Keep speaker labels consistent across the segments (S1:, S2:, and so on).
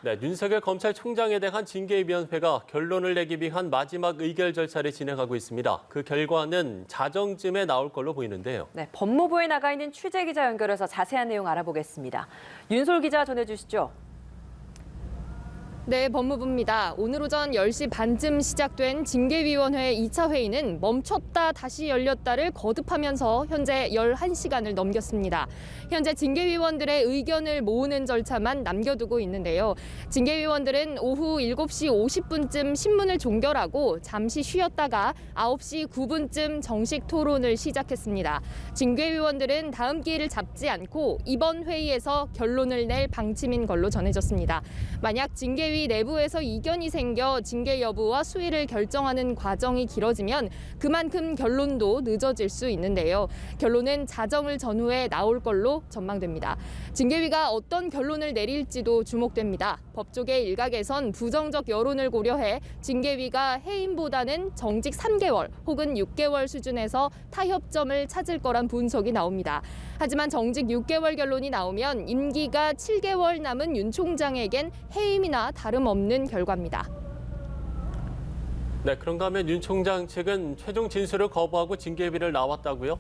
S1: 네, 윤석열 검찰총장에 대한 징계위원회가 결론을 내기 위한 마지막 의결 절차를 진행하고 있습니다. 그 결과는 자정쯤에 나올 걸로 보이는데요.
S2: 네, 법무부에 나가 있는 취재 기자 연결해서 자세한 내용 알아보겠습니다. 윤솔 기자 전해주시죠.
S3: 네, 법무부입니다. 오늘 오전 10시 반쯤 시작된 징계위원회 2차 회의는 멈췄다 다시 열렸다를 거듭하면서 현재 11시간을 넘겼습니다. 현재 징계위원들의 의견을 모으는 절차만 남겨두고 있는데요. 징계위원들은 오후 7시 50분쯤 신문을 종결하고 잠시 쉬었다가 9시 9분쯤 정식 토론을 시작했습니다. 징계위원들은 다음 기회를 잡지 않고 이번 회의에서 결론을 낼 방침인 걸로 전해졌습니다. 만약 징계위 내부에서 이견이 생겨 징계 여부와 수위를 결정하는 과정이 길어지면 그만큼 결론도 늦어질 수 있는데요. 결론은 자정을 전후에 나올 걸로 전망됩니다. 징계위가 어떤 결론을 내릴지도 주목됩니다. 법조계 일각에선 부정적 여론을 고려해 징계위가 해임보다는 정직 3개월 혹은 6개월 수준에서 타협점을 찾을 거란 분석이 나옵니다. 하지만 정직 6개월 결론이 나오면 임기가 7개월 남은 윤 총장에겐 해임이나 다름없는 결과입니다.
S1: 네, 그런가 하면 윤 총장 측은 최종 진술을 거부하고 징계위를 나왔다고요?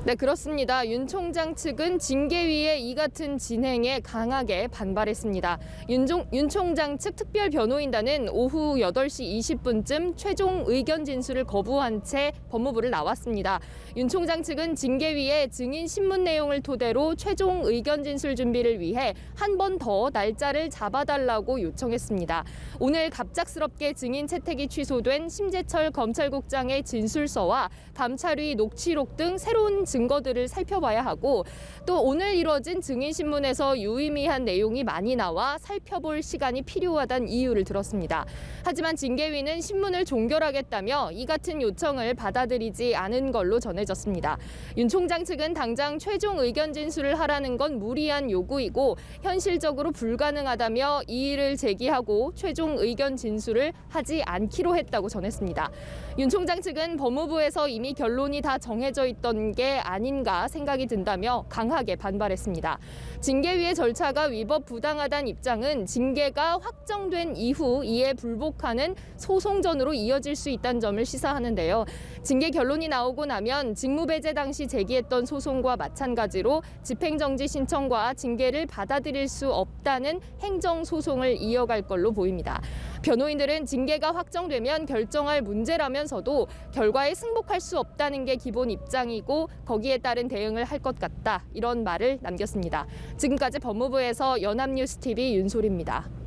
S3: 네, 그렇습니다. 윤 총장 측은 징계위의 이 같은 진행에 강하게 반발했습니다. 윤 총장 측 특별 변호인단은 오후 8시 20분쯤 최종 의견 진술을 거부한 채 법무부를 나왔습니다. 윤 총장 측은 징계위의 증인 신문 내용을 토대로 최종 의견 진술 준비를 위해 한 번 더 날짜를 잡아달라고 요청했습니다. 오늘 갑작스럽게 증인 채택이 취소된 심재철 검찰국장의 진술서와 감찰위 녹취록 등 새로운 증거들을 살펴봐야 하고 또 오늘 이뤄진 증인신문에서 유의미한 내용이 많이 나와 살펴볼 시간이 필요하다는 이유를 들었습니다. 하지만 징계위는 신문을 종결하겠다며 이 같은 요청을 받아들이지 않은 걸로 전해졌습니다. 윤 총장 측은 당장 최종 의견 진술을 하라는 건 무리한 요구이고 현실적으로 불가능하다며 이의를 제기하고 최종 의견 진술을 하지 않기로 했다고 전했습니다. 윤 총장 측은 법무부에서 이미 결론이 다 정해져 있던 게 아닌가 생각이 든다며 강하게 반발했습니다. 징계위의 절차가 위법 부당하다는 입장은 징계가 확정된 이후 이에 불복하는 소송전으로 이어질 수 있다는 점을 시사하는데요. 징계 결론이 나오고 나면 직무배제 당시 제기했던 소송과 마찬가지로 집행정지 신청과 징계를 받아들일 수 없다는 행정소송을 이어갈 걸로 보입니다. 변호인들은 징계가 확정되면 결정할 문제라면서도 결과에 승복할 수 없다는 게 기본 입장이고 거기에 따른 대응을 할 것 같다. 이런 말을 남겼습니다. 지금까지 법무부에서 연합뉴스TV 윤솔입니다.